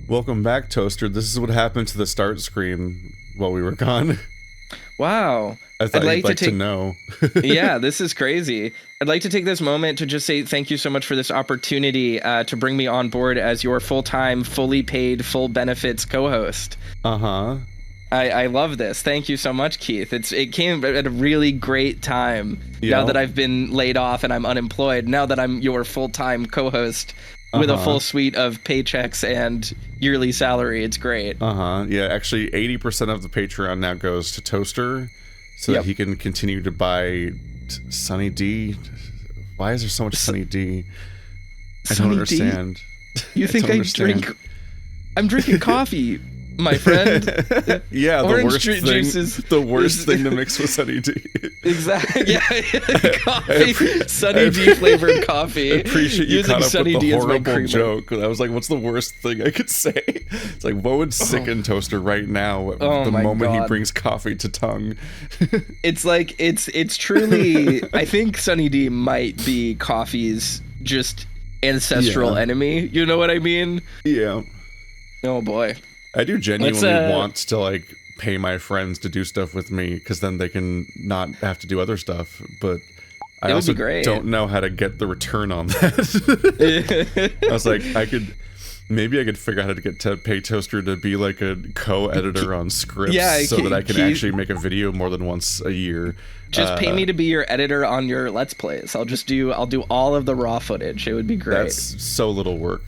Welcome back, Toaster. This is what happened to the start screen while we were gone. Wow. I thought I'd you'd like to know. Yeah, this is crazy. I'd like to take this moment to just say thank you so much for this opportunity to bring me on board as your full-time, fully paid, full benefits co-host. Uh-huh. I love this. Thank you so much, Keith. It came at a really great time. Yeah. Now that I've been laid off and I'm unemployed, now that I'm your full-time co-host with a full suite of paychecks and yearly salary, it's great. Yeah, actually 80% of the Patreon now goes to Toaster so that he can continue to buy Sunny D. Why is there so much Sunny D? I don't understand. You think I drink? I'm drinking coffee, my friend. Yeah, Orange juice is the worst thing to mix with Sunny D. Exactly. Yeah, coffee, Sunny D flavored coffee. I appreciate you caught up Sunny with the D as my horrible joke. I was like, what's the worst thing I could say? It's like, what would sicken Toaster right now the moment he brings coffee to tongue? It's like, it's truly, I think Sunny D might be coffee's just ancestral enemy. You know what I mean? Yeah. Oh boy. I do genuinely want to like pay my friends to do stuff with me because then they can not have to do other stuff, but I also don't know how to get the return on that. I was like, maybe I could figure out how to get to pay Toaster to be like a co-editor on scripts so that I can actually make a video more than once a year. Just pay me to be your editor on your Let's Plays. I'll do all of the raw footage. It would be great. That's so little work.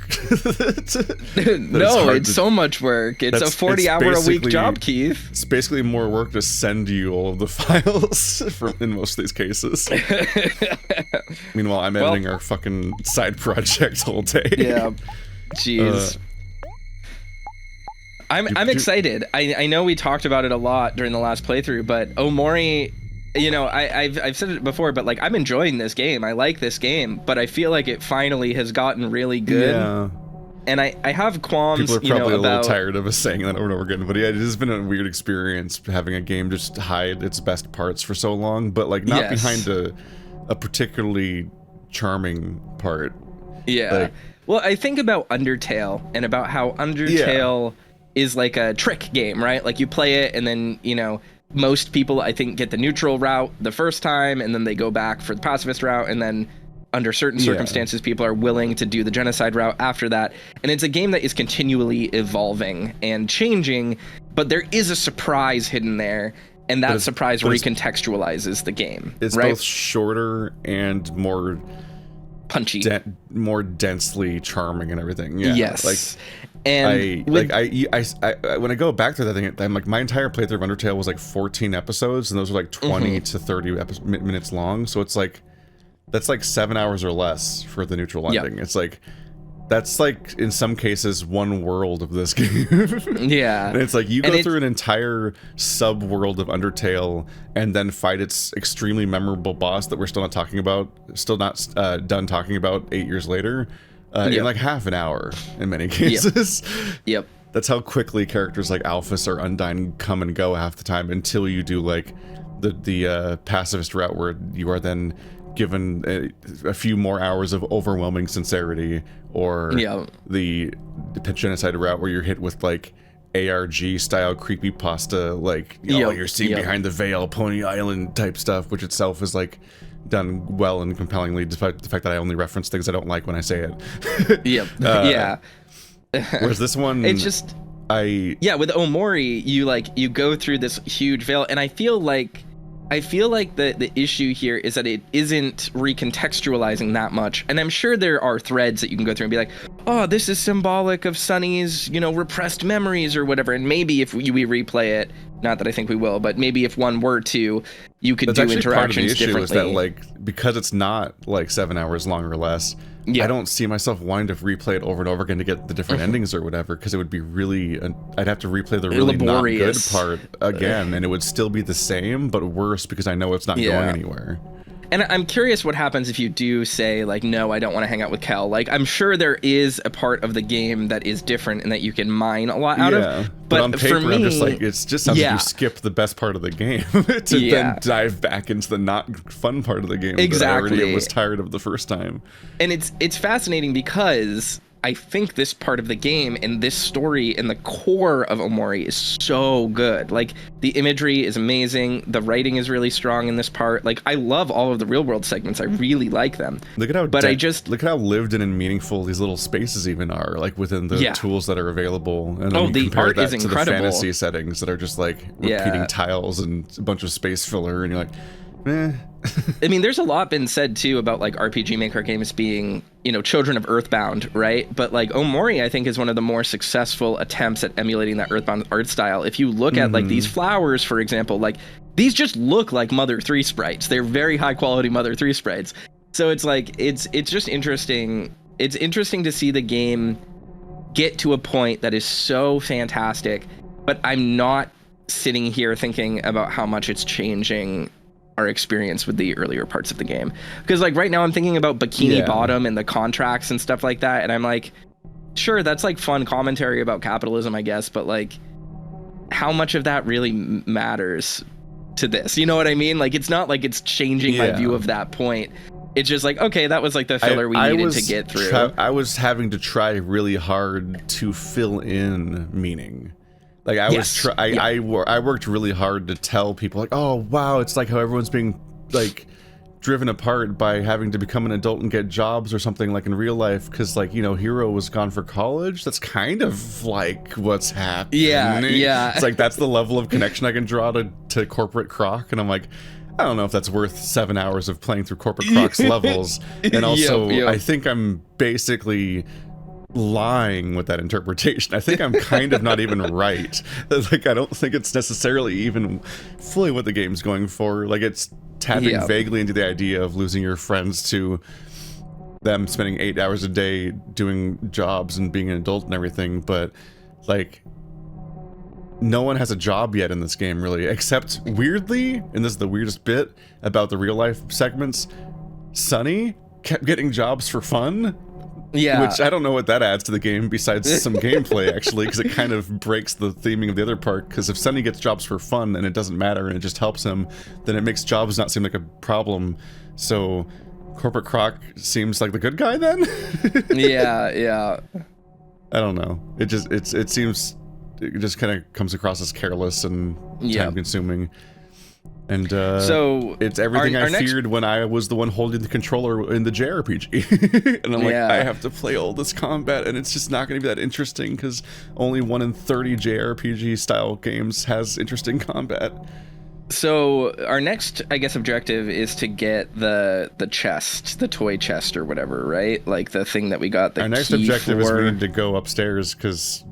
No, it's so much work. It's a 40-hour-a-week job, Keith. It's basically more work to send you all of the files in most of these cases. Meanwhile, I'm editing our fucking side project all day. Yeah. Jeez. I'm excited. I know we talked about it a lot during the last playthrough, but Omori, you know, I've said it before, but like I'm enjoying this game. I like this game, but I feel like it finally has gotten really good. Yeah. And I have qualms. People are probably a little tired of us saying that over and over again, but yeah, it has been a weird experience having a game just hide its best parts for so long, but like not behind a particularly charming part. Yeah. Like, well, I think about Undertale and about how Undertale is like a trick game, right? Like you play it and then, you know, most people I think get the neutral route the first time and then they go back for the pacifist route, and then under certain circumstances people are willing to do the genocide route after that. And it's a game that is continually evolving and changing, but there is a surprise hidden there, and that surprise recontextualizes the game. It's both shorter and more punchy, more densely charming and everything. Yeah. Yes. Like, and I when I go back to that thing, I'm like, my entire playthrough of Undertale was like 14 episodes, and those are like 20 to 30 minutes long. So it's like, that's like 7 hours or less for the neutral ending. It's like, that's like in some cases one world of this game. Yeah. And it's like you go through an entire sub world of Undertale and then fight its extremely memorable boss that we're still not talking about, done talking about 8 years later, in like half an hour in many cases. Yep. That's how quickly characters like Alphys or Undyne come and go half the time until you do like the pacifist route, where you are then given a few more hours of overwhelming sincerity, or the genocide route where you're hit with like ARG style creepypasta, like you're seeing behind the veil, Pony Island type stuff, which itself is like done well and compellingly, despite the fact that I only reference things I don't like when I say it. Whereas this one, it's just with Omori, you go through this huge veil, and I feel like the issue here is that it isn't recontextualizing that much. And I'm sure there are threads that you can go through and be like, oh, this is symbolic of Sunny's, you know, repressed memories or whatever. And maybe if we replay it, not that I think we will, but maybe if one were to, you could do interactions differently. Is that, like, because it's not like 7 hours long or less, I don't see myself wanting to replay it over and over again to get the different endings or whatever, because it would be really, I'd have to replay the really laborious. Not good part again, and it would still be the same, but worse because I know it's not going anywhere. And I'm curious what happens if you do say, like, no, I don't want to hang out with Kel. Like, I'm sure there is a part of the game that is different and that you can mine a lot out of. But on paper, for me, I'm just like, it's just sounds like you skipped the best part of the game to then dive back into the not fun part of the game that I already was tired of the first time. And it's fascinating because I think this part of the game and this story and the core of Omori is so good. Like, the imagery is amazing. The writing is really strong in this part. Like, I love all of the real world segments. I really like them. Look at how but look at how lived in and meaningful these little spaces even are, like within the tools that are available. And then you compare that to the fantasy settings that are just like repeating tiles and a bunch of space filler, and you're like, eh. I mean, there's a lot been said too about like RPG Maker games being, you know, children of Earthbound, right? But like Omori, I think, is one of the more successful attempts at emulating that Earthbound art style. If you look at like these flowers, for example, like these just look like Mother 3 sprites. They're very high quality Mother 3 sprites. So it's like it's just interesting. It's interesting to see the game get to a point that is so fantastic, but I'm not sitting here thinking about how much it's changing our experience with the earlier parts of the game. Because like right now I'm thinking about Bikini Bottom and the contracts and stuff like that, and I'm like, sure, that's like fun commentary about capitalism, I guess, but like how much of that really matters to this? You know what I mean? Like, it's not like it's changing my view of that point. It's just like, okay, that was like the filler we needed to get through. I was having to try really hard to fill in meaning. Like I worked really hard to tell people like, oh wow, it's like how everyone's being like driven apart by having to become an adult and get jobs or something like in real life, because like, you know, Hero was gone for college. That's kind of like what's happening. Yeah. It's like that's the level of connection I can draw to Corporate Croc, and I'm like, I don't know if that's worth 7 hours of playing through Corporate Croc's levels. And also, I think I'm basically lying with that interpretation. I think I'm kind of not even right. Like, I don't think it's necessarily even fully what the game's going for. Like, it's tapping vaguely into the idea of losing your friends to them spending 8 hours a day doing jobs and being an adult and everything, but like no one has a job yet in this game, really, except weirdly, and this is the weirdest bit about the real life segments, Sunny kept getting jobs for fun. Which I don't know what that adds to the game besides some gameplay, actually, because it kind of breaks the theming of the other part. Because if Sunny gets jobs for fun and it doesn't matter and it just helps him, then it makes jobs not seem like a problem. So Corporate Croc seems like the good guy then? Yeah. I don't know. It just kind of comes across as careless and time consuming. And so it's everything I feared when I was the one holding the controller in the JRPG. And I'm like, I have to play all this combat, and it's just not going to be that interesting because only 1 in 30 JRPG style games has interesting combat. So our next, I guess, objective is to get the chest, the toy chest or whatever, right? Like the thing that we got. Our next objective is we need to go upstairs because.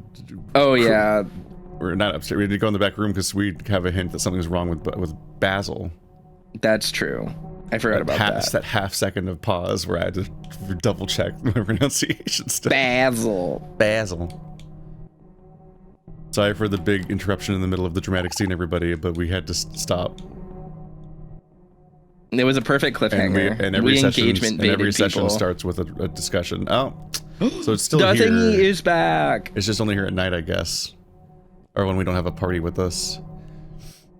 Or not upstairs. We need to go in the back room because we have a hint that something's wrong with Basil. That's true. I forgot about that. That half second of pause where I had to double check my pronunciation stuff. Basil. Sorry for the big interruption in the middle of the dramatic scene, everybody, but we had to stop. It was a perfect cliffhanger. And every session starts with a discussion. Oh, so it's still here. The thingy is back. It's just only here at night, I guess. Or when we don't have a party with us.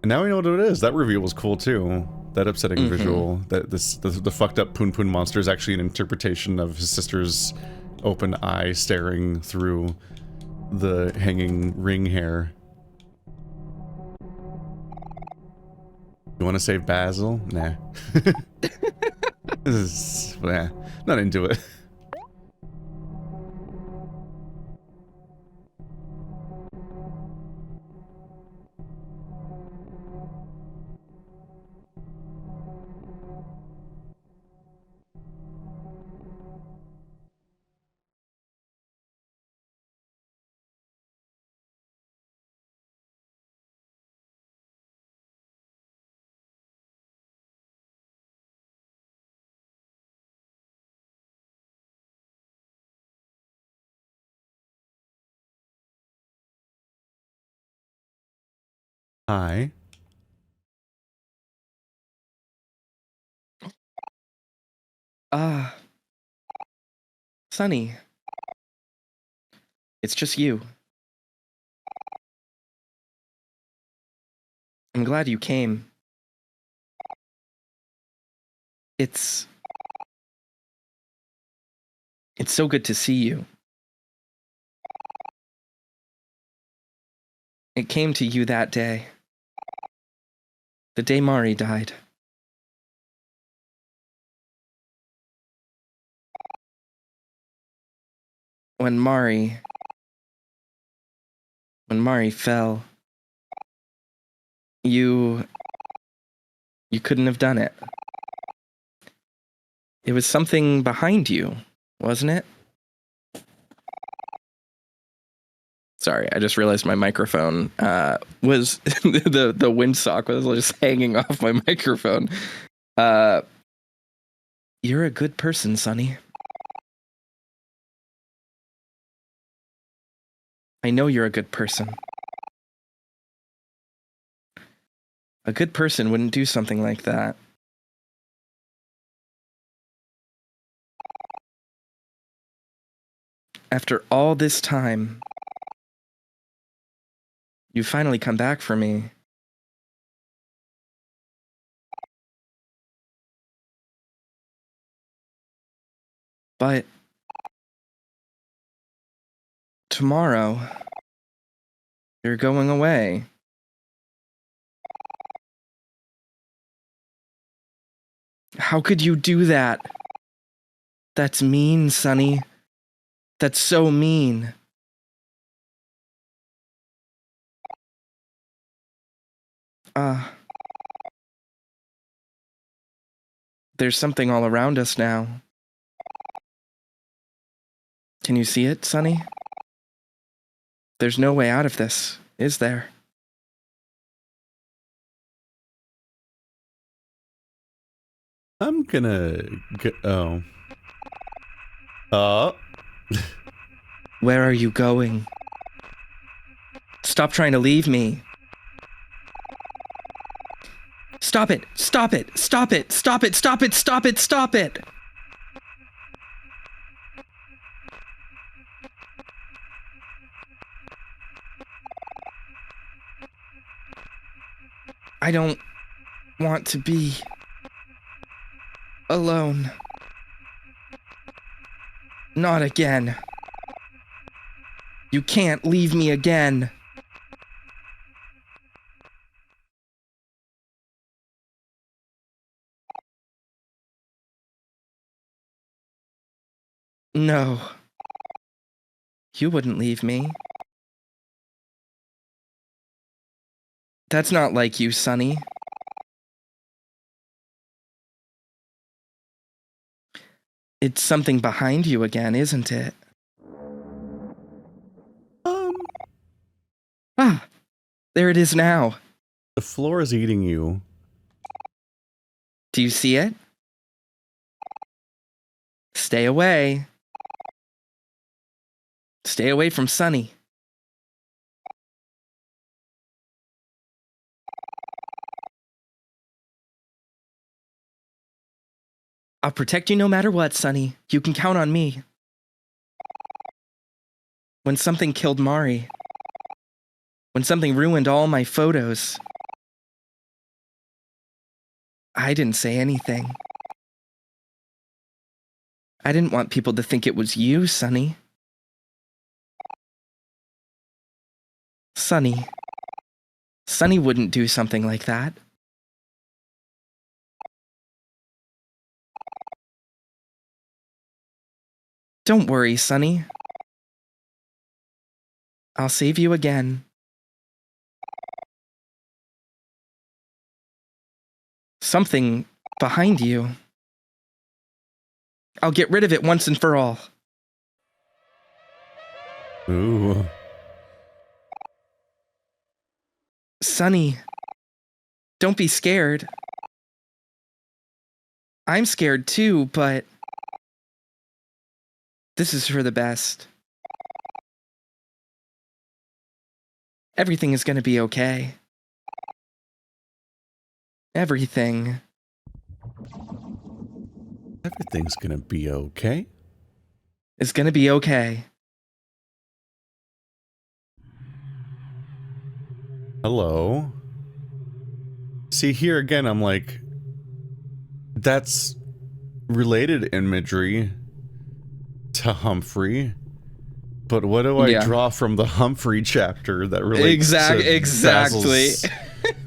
And now we know what it is. That reveal was cool too. That upsetting visual. That the fucked up Poon Poon monster is actually an interpretation of his sister's open eye staring through the hanging ring hair. You want to save Basil? Nah. Not into it. Hi. Sunny. It's just you. I'm glad you came. It's so good to see you. It came to you that day. The day Mari died. When Mari fell, you couldn't have done it. It was something behind you, wasn't it? Sorry, I just realized my microphone was the windsock was just hanging off my microphone. You're a good person, Sonny. I know you're a good person. A good person wouldn't do something like that. After all this time, you finally come back for me. But tomorrow, you're going away. How could you do that? That's mean, Sonny. That's so mean. There's something all around us now. Can you see it, Sonny? There's no way out of this, is there? I'm gonna go. Where are you going? Stop trying to leave me. Stop it! Stop it! Stop it! Stop it! Stop it! Stop it! Stop it! I don't want to be alone. Not again. You can't leave me again. No. You wouldn't leave me. That's not like you, Sonny. It's something behind you again, isn't it? Ah, there it is now. The floor is eating you. Do you see it? Stay away. Stay away from Sonny. I'll protect you no matter what, Sonny. You can count on me. When something killed Mari, when something ruined all my photos, I didn't say anything. I didn't want people to think it was you, Sonny. Sonny wouldn't do something like that. Don't worry, Sonny. I'll save you again. Something behind you. I'll get rid of it once and for all. Ooh. Sonny, don't be scared. I'm scared too, but this is for the best. Everything is gonna be okay. Everything. Everything's gonna be okay. Is gonna be okay. Hello. See, here again, I'm like, that's related imagery to Humphrey. But what do I draw from the Humphrey chapter that relates to exactly. Basil's...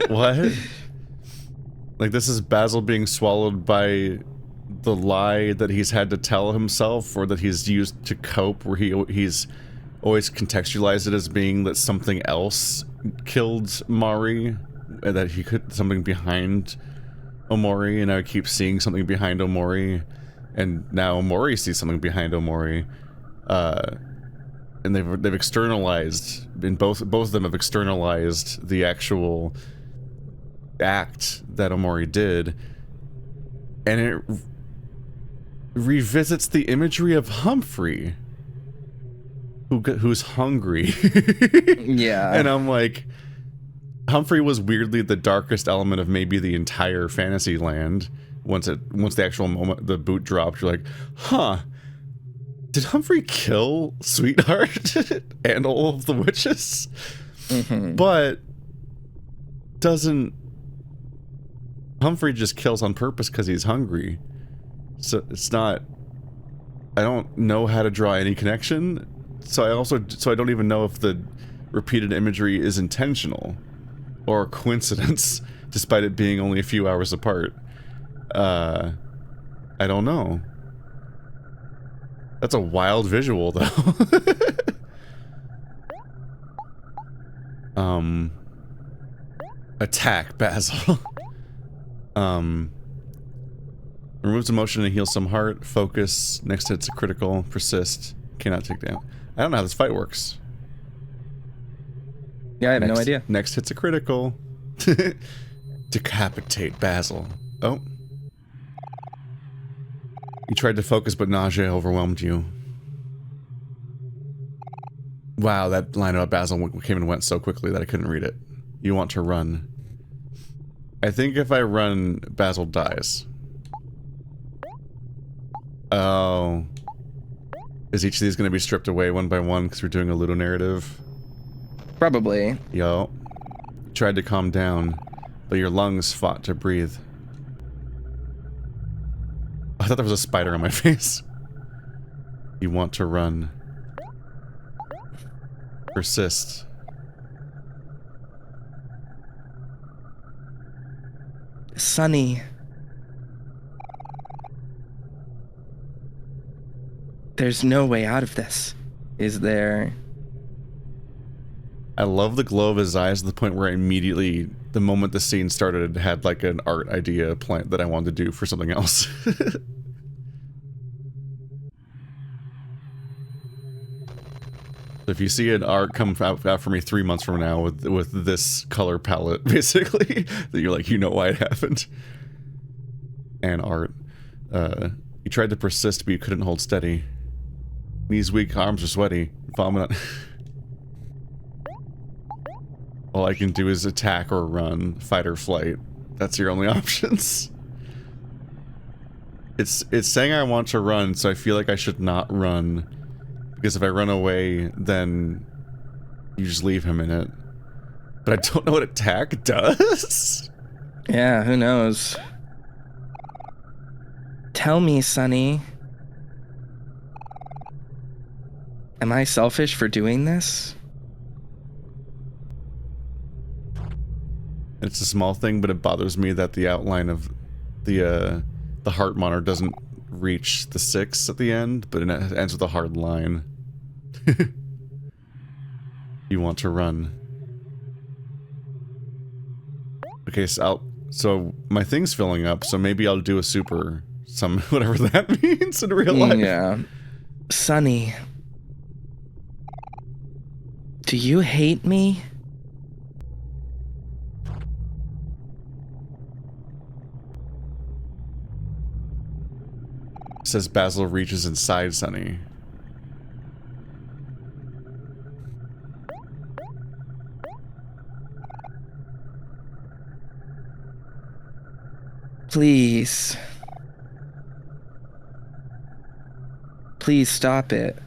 What? Like, this is Basil being swallowed by the lie that he's had to tell himself, or that he's used to cope, where he's always contextualized it as being that something else killed Mari, and that he could something behind Omori, and I keep seeing something behind Omori, and now Omori sees something behind Omori, and they've externalized, and both of them have externalized the actual act that Omori did, and it revisits the imagery of Humphrey, who's hungry. Yeah. And I'm like, Humphrey was weirdly the darkest element of maybe the entire fantasy land. Once the actual moment the boot dropped, you're like, huh, did Humphrey kill Sweetheart and all of the witches? Mm-hmm. But doesn't Humphrey just kills on purpose because he's hungry? So it's not, I don't know how to draw any connection, so I don't even know if the repeated imagery is intentional or a coincidence, despite it being only a few hours apart. I don't know. That's a wild visual, though. Attack Basil. Removes emotion and heals some heart. Focus. Next hit's a critical. Persist. Cannot take down. I don't know how this fight works. Yeah, I have no idea. Next hit's a critical. Decapitate Basil. Oh. You tried to focus, but nausea overwhelmed you. Wow, that line about Basil came and went so quickly that I couldn't read it. You want to run. I think if I run, Basil dies. Oh. Is each of these going to be stripped away one by one because we're doing a Ludo narrative? Probably. Yo. You tried to calm down, but your lungs fought to breathe. I thought there was a spider on my face. You want to run. Persist. Sunny. There's no way out of this, is there? I love the glow of his eyes to the point where I immediately, the moment the scene started, had like an art idea planned that I wanted to do for something else. If you see an art come out for me 3 months from now with this color palette, basically, that you're like, you know why it happened. And art. You tried to persist, but you couldn't hold steady. Knees weak, arms are sweaty. Vomit. All I can do is attack or run, fight or flight. That's your only options. It's saying I want to run, so I feel like I should not run. Because if I run away, then you just leave him in it. But I don't know what attack does. Yeah, who knows? Tell me, Sunny. Am I selfish for doing this? It's a small thing, but it bothers me that the outline of the heart monitor doesn't reach the 6 at the end, but it ends with a hard line. You want to run. Okay, so my thing's filling up, so maybe I'll do a super, whatever that means in real life. Yeah. Sunny. Do you hate me? Says Basil reaches inside Sunny. Please. Please stop it.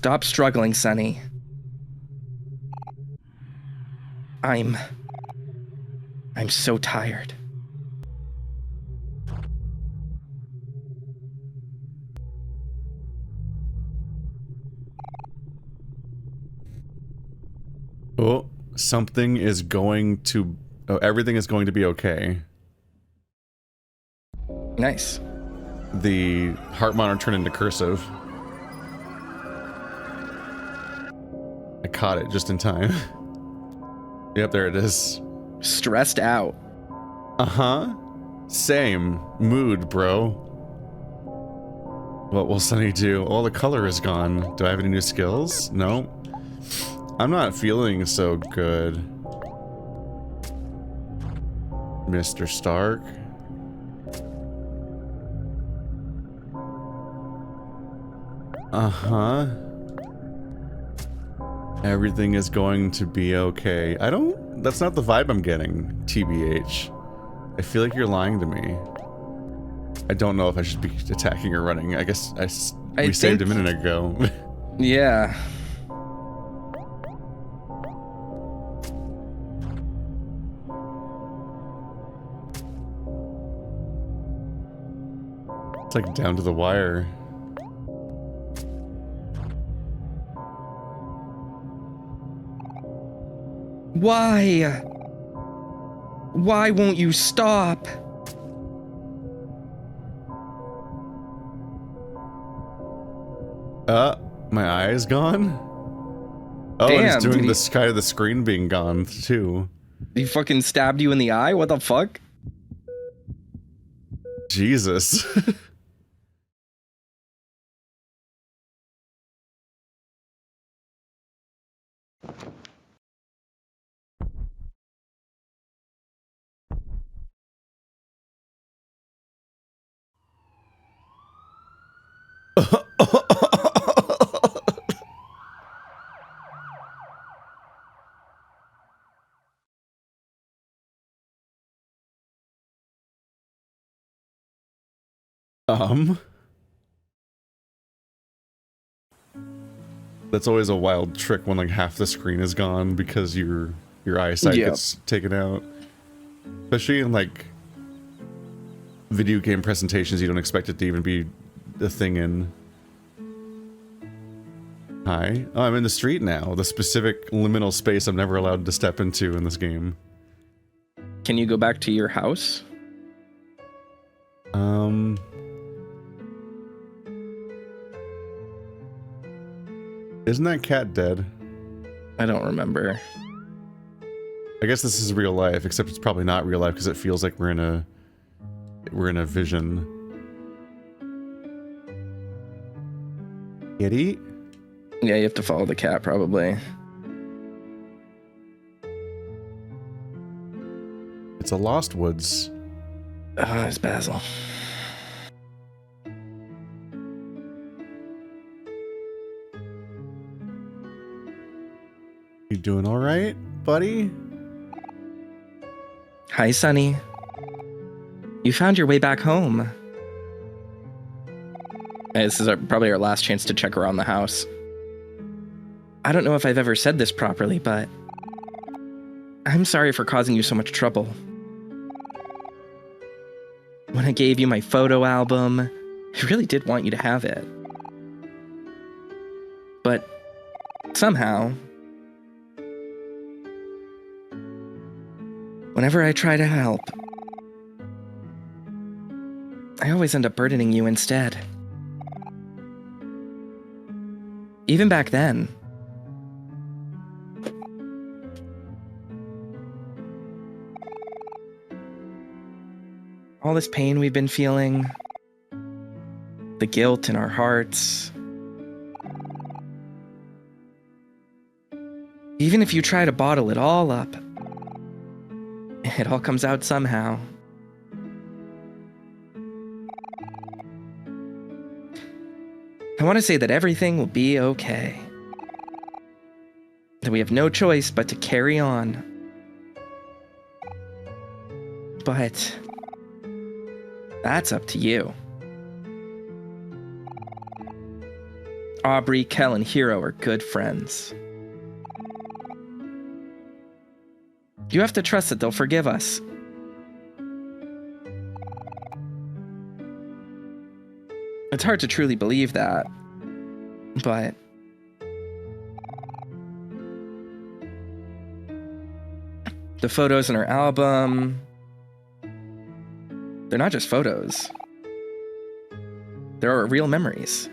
Stop struggling, Sonny. I'm so tired. Oh, something is going to... Oh, everything is going to be okay. Nice. The heart monitor turned into cursive. I caught it just in time. Yep, there it is. Stressed out. Uh-huh. Same. Mood, bro. What will Sunny do? Oh, the color is gone. Do I have any new skills? No. I'm not feeling so good. Mr. Stark. Uh-huh. Everything is going to be okay. That's not the vibe I'm getting, TBH. I feel like you're lying to me. I don't know if I should be attacking or running. I guess we saved a minute ago. Yeah. It's like down to the wire. Why? Why won't you stop? My eye is gone? Oh, Damn, and it's doing the sky of the screen being gone, too. He fucking stabbed you in the eye? What the fuck? Jesus. That's always a wild trick when like half the screen is gone because your eyesight gets taken out. Especially in like video game presentations, you don't expect it to even be a thing in. Hi. Oh, I'm in the street now. The specific liminal space I'm never allowed to step into in this game. Can you go back to your house? Isn't that cat dead? I don't remember. I guess this is real life, except it's probably not real life because it feels like we're in a vision. Kitty? Yeah, you have to follow the cat, probably. It's a Lost Woods. Ah, it's Basil. You doing all right, buddy? Hi, Sonny. You found your way back home. This is probably our last chance to check around the house. I don't know if I've ever said this properly, but I'm sorry for causing you so much trouble. When I gave you my photo album, I really did want you to have it. But somehow, whenever I try to help, I always end up burdening you instead. Even back then. All this pain we've been feeling, the guilt in our hearts. Even if you try to bottle it all up, it all comes out somehow. I want to say that everything will be okay. That we have no choice but to carry on. But that's up to you. Aubrey, Kel, and Hero are good friends. You have to trust that they'll forgive us. It's hard to truly believe that, but the photos in our album, they're not just photos. There are real memories.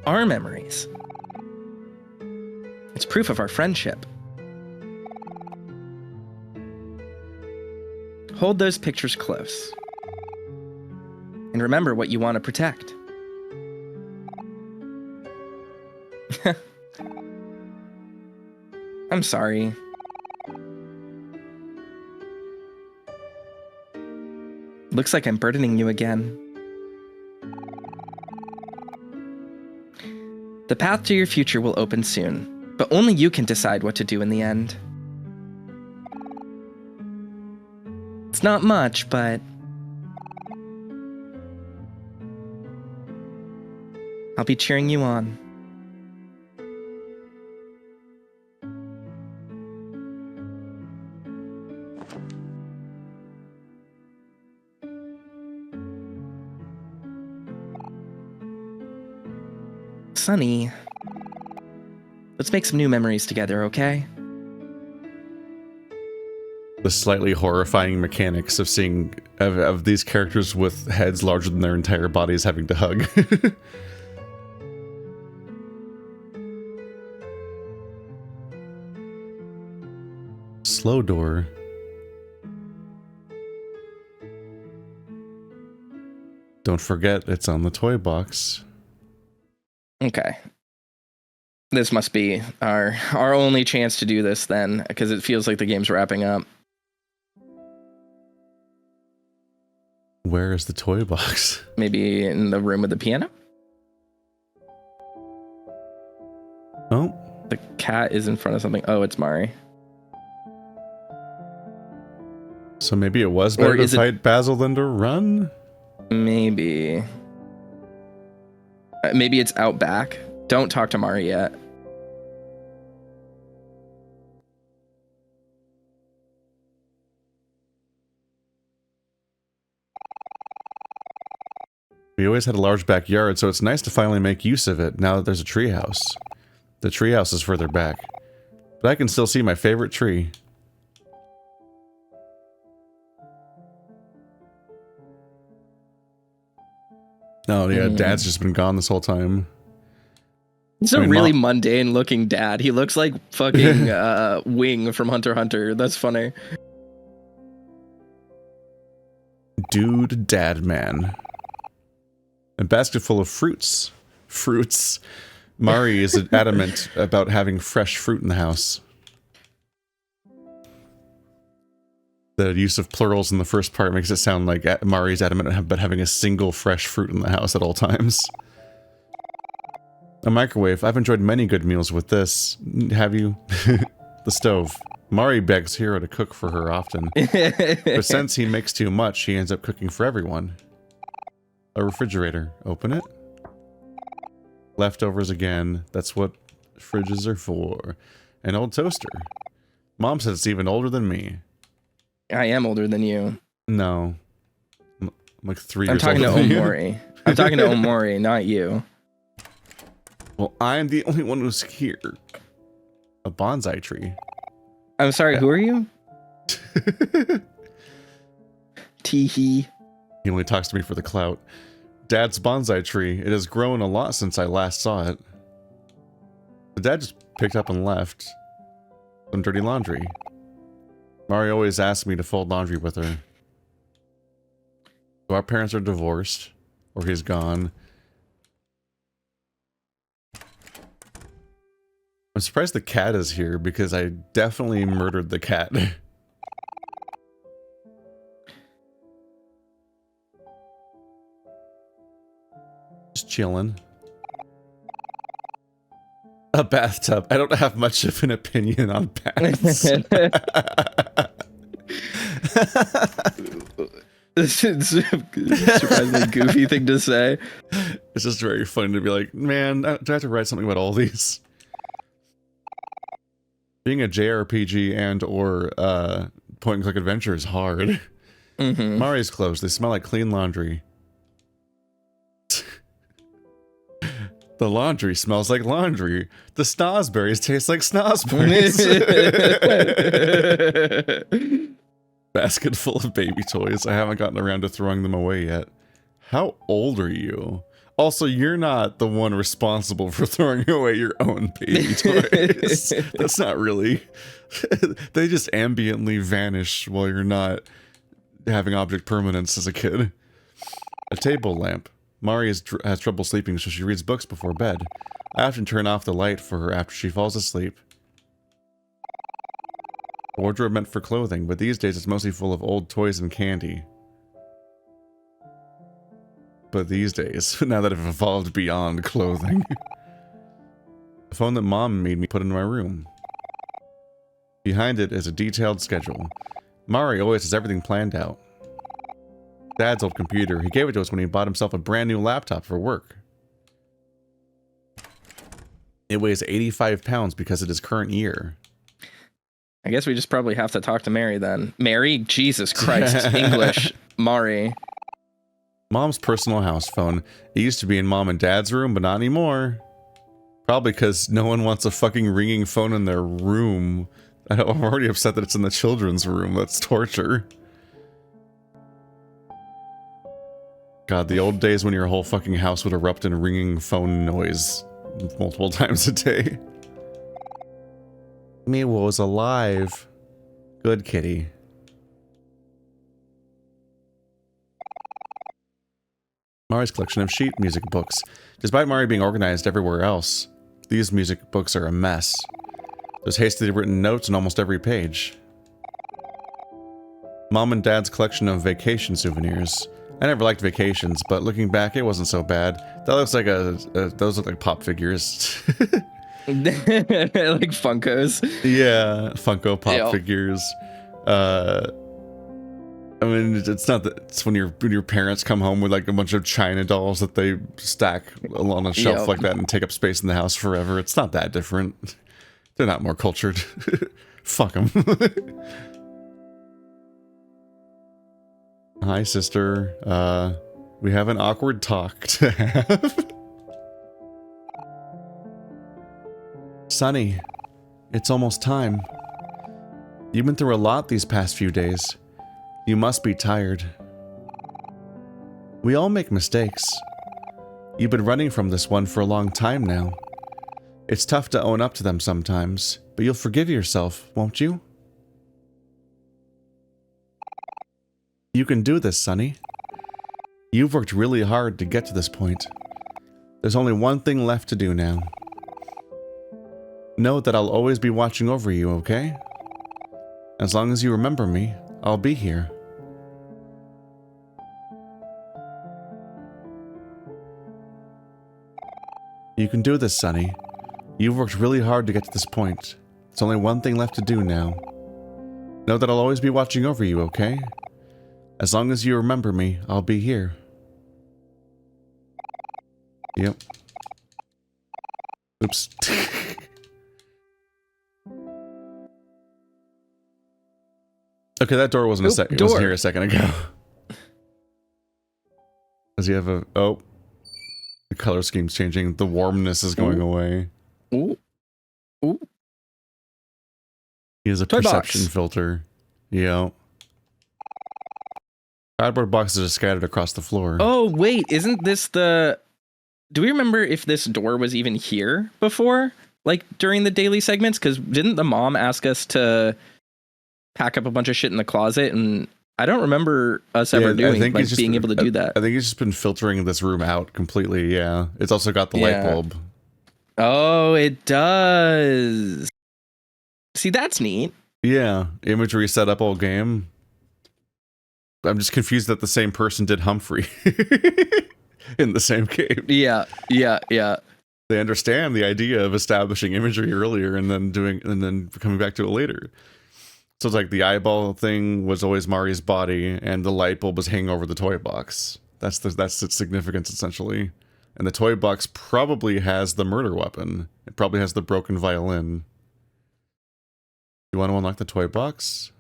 Our memories. It's proof of our friendship. Hold those pictures close. And remember what you want to protect. I'm sorry. Looks like I'm burdening you again. The path to your future will open soon, but only you can decide what to do in the end. It's not much, but I'll be cheering you on. Sunny, let's make some new memories together, okay? The slightly horrifying mechanics of seeing of these characters with heads larger than their entire bodies having to hug. Slow door. Don't forget, it's on the toy box. Okay. This must be our only chance to do this then, because it feels like the game's wrapping up. Where is the toy box? Maybe in the room with the piano? Oh. The cat is in front of something. Oh, it's Mari. So maybe it was better to fight Basil than to run? Maybe. Maybe it's out back. Don't talk to Mari yet. We always had a large backyard, so it's nice to finally make use of it now that there's a treehouse. The treehouse is further back, but I can still see my favorite tree. Oh yeah, Dad's just been gone this whole time. He's a really mundane looking dad. He looks like fucking Wing from Hunter x Hunter. That's funny. Dude, dad man. A basket full of fruits. Fruits. Mari is adamant about having fresh fruit in the house. The use of plurals in the first part makes it sound like Mari's adamant about having a single fresh fruit in the house at all times. A microwave. I've enjoyed many good meals with this. Have you? The stove. Mari begs Hero to cook for her often. But since he makes too much, he ends up cooking for everyone. A refrigerator. Open it. Leftovers again. That's what fridges are for. An old toaster. Mom says it's even older than me. I am older than you. No. I'm like 3 years older. I'm talking to Omori. I'm talking to Omori, not you. Well, I'm the only one who's here. A bonsai tree. I'm sorry, who are you? Teehee. He only talks to me for the clout. Dad's bonsai tree. It has grown a lot since I last saw it. The dad just picked up and left. Some dirty laundry. Mari always asks me to fold laundry with her. So our parents are divorced, or he's gone. I'm surprised the cat is here because I definitely murdered the cat. Just chilling. A bathtub. I don't have much of an opinion on baths. It's a surprisingly goofy thing to say. It's just very funny to be like, man, do I have to write something about all these? Being a JRPG and or point-and-click adventure is hard. Mari's clothes, they smell like clean laundry. The laundry smells like laundry. The snozberries taste like snozberries. Basket full of baby toys. I haven't gotten around to throwing them away yet. How old are you? Also, you're not the one responsible for throwing away your own baby toys. That's not really... They just ambiently vanish while you're not having object permanence as a kid. A table lamp. Mari has trouble sleeping, so she reads books before bed. I often turn off the light for her after she falls asleep. A wardrobe meant for clothing, but these days it's mostly full of old toys and candy. But these days, now that I've evolved beyond clothing. The phone that Mom made me put in my room. Behind it is a detailed schedule. Mari always has everything planned out. Dad's old computer. He gave it to us when he bought himself a brand new laptop for work. It weighs 85 pounds because of his current year. I guess we just probably have to talk to Mary then. Mary? Jesus Christ. English. Mari. Mom's personal house phone. It used to be in Mom and Dad's room, but not anymore. Probably because no one wants a fucking ringing phone in their room. I'm already upset that it's in the children's room. That's torture. God, the old days when your whole fucking house would erupt in ringing phone noise multiple times a day. Me was alive. Good kitty. Mari's collection of sheet music books. Despite Mari being organized everywhere else, these music books are a mess. There's hastily written notes on almost every page. Mom and Dad's collection of vacation souvenirs. I never liked vacations, but looking back, it wasn't so bad. That looks like those look like pop figures. Like Funkos. Yeah, Funko Pop figures. I mean, it's not that. It's when your parents come home with like a bunch of China dolls that they stack on a shelf like that and take up space in the house forever. It's not that different. They're not more cultured. Fuck them. Hi, sister. We have an awkward talk to have. Sonny, it's almost time. You've been through a lot these past few days. You must be tired. We all make mistakes. You've been running from this one for a long time now. It's tough to own up to them sometimes, but you'll forgive yourself, won't you? You can do this, Sonny. You've worked really hard to get to this point. There's only one thing left to do now. Know that I'll always be watching over you, okay? As long as you remember me, I'll be here. You can do this, Sonny. You've worked really hard to get to this point. There's only one thing left to do now. Know that I'll always be watching over you, okay? As long as you remember me, I'll be here. Yep. Oops. Okay, that door wasn't it wasn't here a second ago. Does he have a... Oh. The color scheme's changing. The warmness is going away. Ooh. Ooh. He has a perception filter. Yeah. Cardboard boxes are scattered across the floor. Oh, wait. Isn't this the... Do we remember if this door was even here before? Like, during the daily segments? Because didn't the mom ask us to pack up a bunch of shit in the closet? And I don't remember us ever doing, like, being able to do that. I think he's just been filtering this room out completely, yeah. It's also got the light bulb. Oh, it does. See, that's neat. Yeah. Imagery setup all game. I'm just confused that the same person did Humphrey in the same game. Yeah. They understand the idea of establishing imagery earlier and then coming back to it later. So it's like the eyeball thing was always Mari's body, and the light bulb was hanging over the toy box. That's its significance, essentially. And the toy box probably has the murder weapon. It probably has the broken violin. You want to unlock the toy box?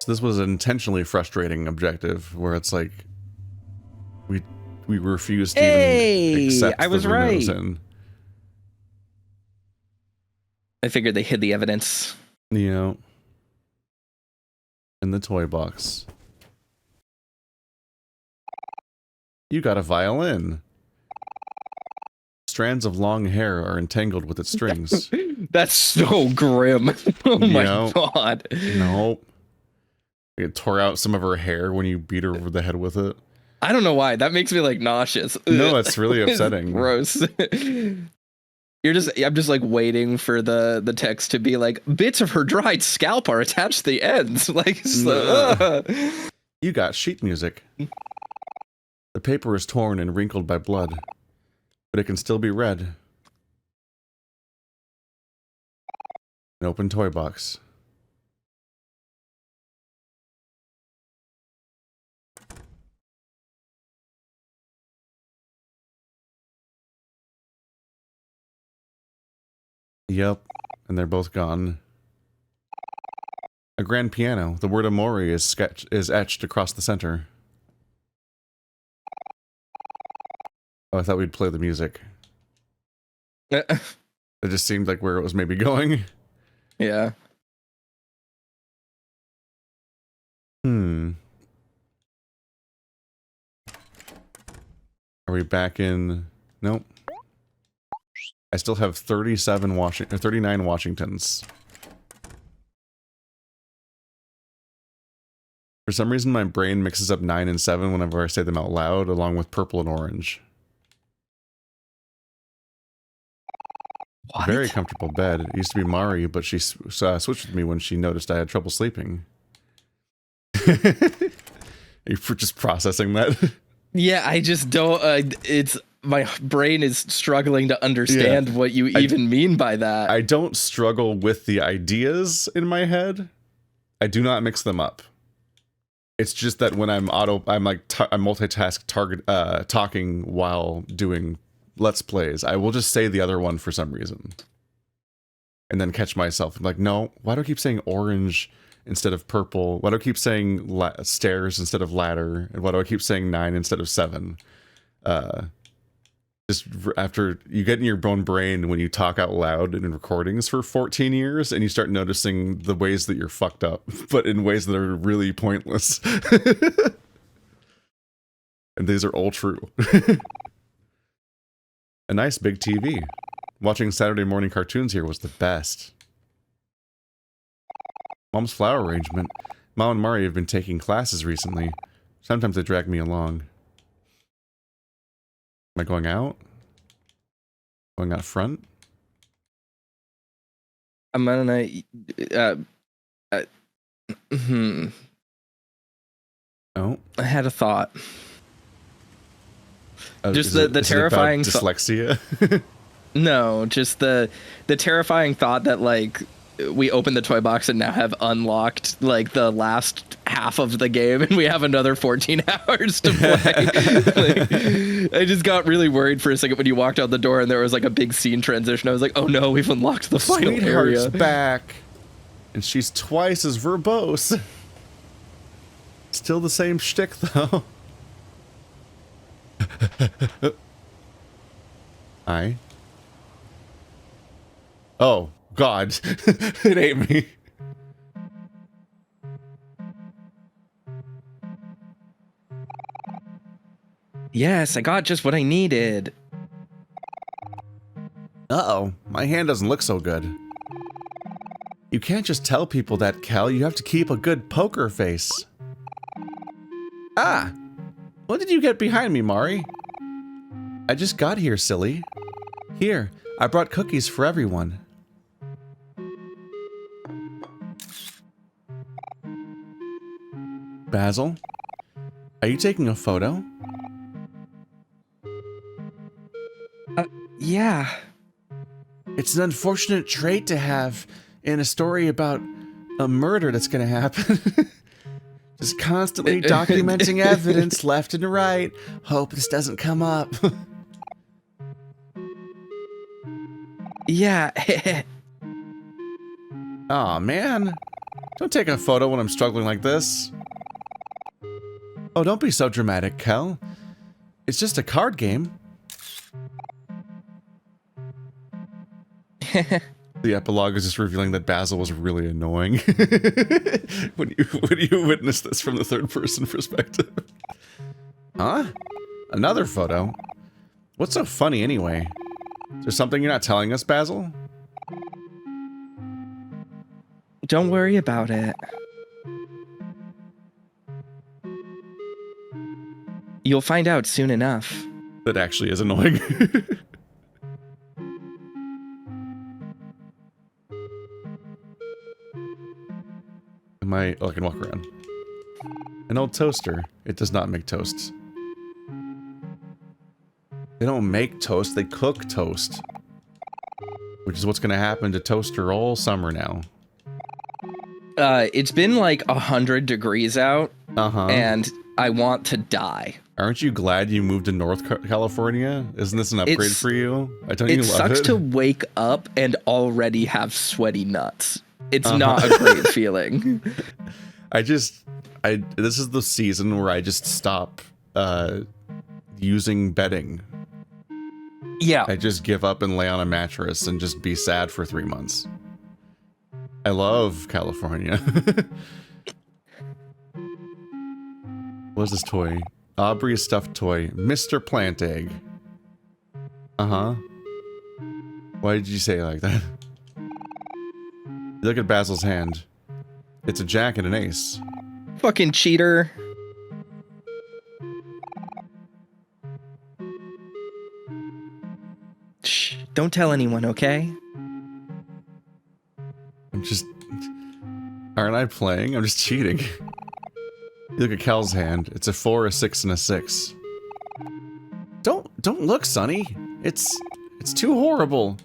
This was an intentionally frustrating objective where it's like we refused to even accept I was the room it was right. in. I figured they hid the evidence. You know, in the toy box. You got a violin. Strands of long hair are entangled with its strings. That's so grim. Oh my god. Nope. It tore out some of her hair when you beat her over the head with it. I don't know why. That makes me like nauseous. No, it's really upsetting. Gross. I'm just like waiting for the text to be like, bits of her dried scalp are attached to the ends. Like, so, You got sheet music. The paper is torn and wrinkled by blood, but it can still be read. An open toy box. Yep, and they're both gone. A grand piano. The word Omori is etched across the center. Oh, I thought we'd play the music. It just seemed like where it was maybe going. Yeah. Are we back in? Nope. I still have 39 Washingtons. For some reason, my brain mixes up 9 and 7 whenever I say them out loud, along with purple and orange. What? Very comfortable bed. It used to be Mari, but she switched with me when she noticed I had trouble sleeping. You're just processing that. Yeah, I just don't. It's my brain is struggling to understand what you even mean by that. I don't struggle with the ideas in my head. I do not mix them up. It's just that when I'm multitask talking while doing Let's Plays, I will just say the other one for some reason. And then catch myself. I'm like, no, why do I keep saying orange instead of purple? Why do I keep saying stairs instead of ladder? And why do I keep saying 9 instead of 7? Just after you get in your own brain when you talk out loud in recordings for 14 years and you start noticing the ways that you're fucked up, but in ways that are really pointless. And these are all true. A nice big TV. Watching Saturday morning cartoons here was the best. Mom's flower arrangement. Mom and Mari have been taking classes recently. Sometimes they drag me along. Am I going out? Going out front? I'm gonna. Oh. I had a thought. Just the terrifying dyslexia. No, just the terrifying thought that like we open the toy box and now have unlocked like the last half of the game and we have another 14 hours to play. Like, I just got really worried for a second when you walked out the door and there was like a big scene transition. I was like, oh no, we've unlocked the final Sweetheart's area. back, and she's twice as verbose. Still the same shtick though. Hi. Oh, God. It ate me. Yes, I got just what I needed. Uh-oh. My hand doesn't look so good. You can't just tell people that, Cal. You have to keep a good poker face. Ah. What did you get behind me, Mari? I just got here, silly. Here, I brought cookies for everyone. Basil. Are you taking a photo? Yeah. It's an unfortunate trait to have in a story about a murder that's gonna happen. Just constantly documenting evidence left and right. Hope this doesn't come up. Yeah. Aw, man. Don't take a photo when I'm struggling like this. Oh, don't be so dramatic, Kel. It's just a card game. The epilogue is just revealing that Basil was really annoying when you witness this from the third person perspective. Huh? Another photo? What's so funny anyway? Is there something you're not telling us, Basil? Don't worry about it. You'll find out soon enough. That actually is annoying. Oh, I can walk around. An old toaster. It does not make toast. They don't make toast, they cook toast. Which is what's gonna happen to toaster all summer now. It's been like 100 degrees out, and I want to die. Aren't you glad you moved to North California? Isn't this an upgrade for you? Don't you love it? It sucks to wake up and already have sweaty nuts. It's not a great feeling. This is the season where I just stop using bedding. Yeah. I just give up and lay on a mattress and just be sad for 3 months. I love California. What's this toy? Aubrey's stuffed toy. Mr. Plant Egg. Uh-huh. Why did you say it like that? Look at Basil's hand. It's a jack and an ace. Fucking cheater. Shh, don't tell anyone, okay? Aren't I playing? I'm just cheating. You look at Cal's hand. It's a 4, a 6, and a 6. Don't look, Sonny. It's too horrible.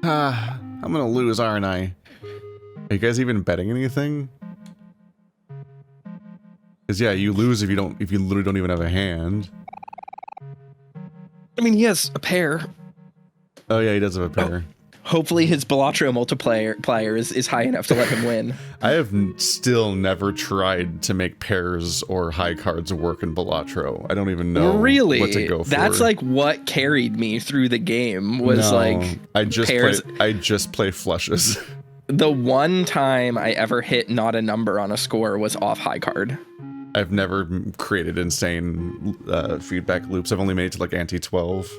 I'm gonna lose, aren't I? Are you guys even betting anything? Because yeah, you lose if you literally don't even have a hand. I mean, he has a pair. Oh yeah, he does have a pair. Hopefully his Ballard multiplier is high enough to let him win. I have still never tried to make pairs or high cards work in Ballard. I don't even know what to go for. That's like what carried me through the game was I just play flushes. The one time I ever hit not a number on a score was off high card. I've never created insane feedback loops. I've only made it to like ante 12.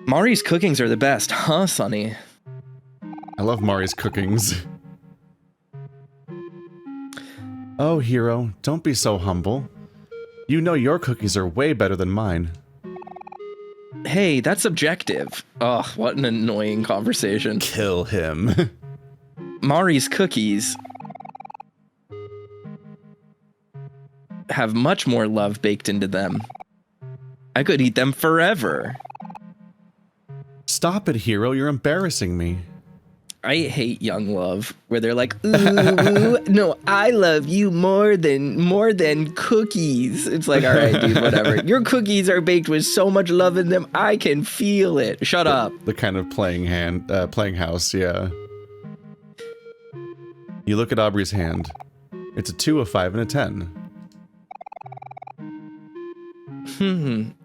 Mari's cookings are the best, huh, Sonny? I love Mari's cookings. Oh, hero, don't be so humble. You know your cookies are way better than mine. Hey, that's subjective. Ugh, what an annoying conversation. Kill him. Mari's cookies have much more love baked into them. I could eat them forever. Stop it, hero. You're embarrassing me. I hate young love, where they're like, ooh, no, I love you more than cookies. It's like, all right, dude, whatever. Your cookies are baked with so much love in them, I can feel it. Shut up. The kind of playing house, yeah. You look at Aubrey's hand. It's a 2, a 5, and a 10.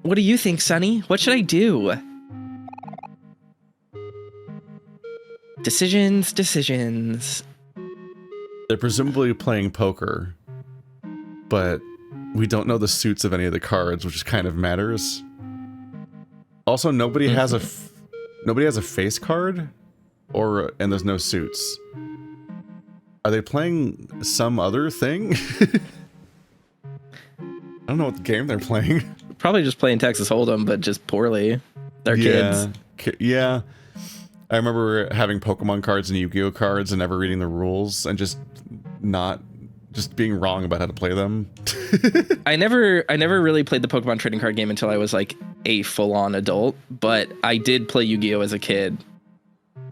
What do you think, Sonny? What should I do? Decisions. They're presumably playing poker, but we don't know the suits of any of the cards, which kind of matters. Also, nobody has a face card, and there's no suits. Are they playing some other thing? I don't know what game they're playing. Probably just playing Texas Hold'em, but just poorly. They're kids. Yeah. I remember having Pokemon cards and Yu-Gi-Oh cards and never reading the rules and just being wrong about how to play them. I never really played the Pokemon trading card game until I was like a full-on adult, but I did play Yu-Gi-Oh as a kid.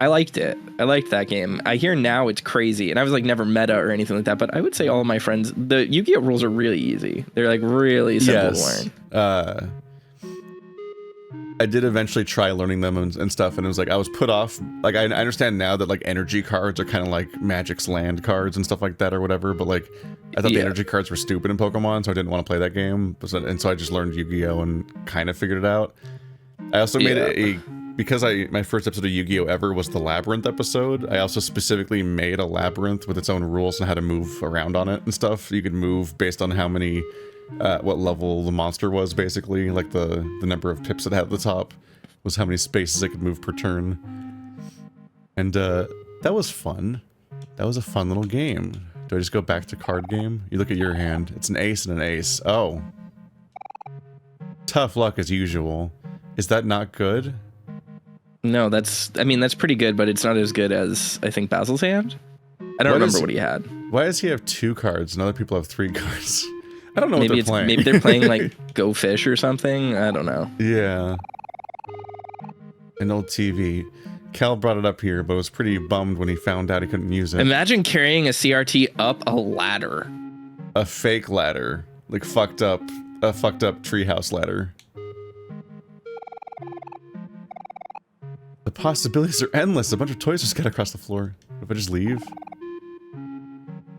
I liked it. I liked that game. I hear now it's crazy, and I was like never meta or anything like that, but I would say all of my friends, the Yu-Gi-Oh rules are really easy. They're like really simple to learn. I did eventually try learning them and stuff, and it was like I was put off. Like I understand now that like energy cards are kind of like Magic's land cards and stuff like that or whatever, but like I thought the energy cards were stupid in Pokemon, so I didn't want to play that game. And so I just learned Yu-Gi-Oh and kind of figured it out. I also made because my first episode of Yu-Gi-Oh ever was the Labyrinth episode. I also specifically made a labyrinth with its own rules and how to move around on it and stuff. You could move based on how many, what level the monster was, basically. Like the number of pips it had at the top was how many spaces it could move per turn. And that was fun. That was a fun little game. Do I just go back to card game? You look at your hand. It's an ace and an ace. Oh. Tough luck as usual. Is that not good? No, that's pretty good, but it's not as good as I think Basil's hand. I don't remember what he had. Why does he have 2 cards and other people have 3 cards? I don't know what they're playing. Maybe they're playing like Go Fish or something. I don't know. Yeah. An old TV. Cal brought it up here, but was pretty bummed when he found out he couldn't use it. Imagine carrying a CRT up a ladder. A fake ladder. Like a fucked up treehouse ladder. The possibilities are endless. A bunch of toys just got across the floor. If I just leave?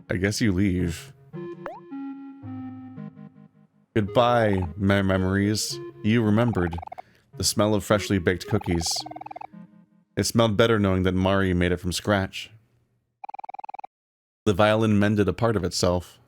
I guess you leave. Goodbye, memories. You remembered. The smell of freshly baked cookies. It smelled better knowing that Mari made it from scratch. The violin mended a part of itself.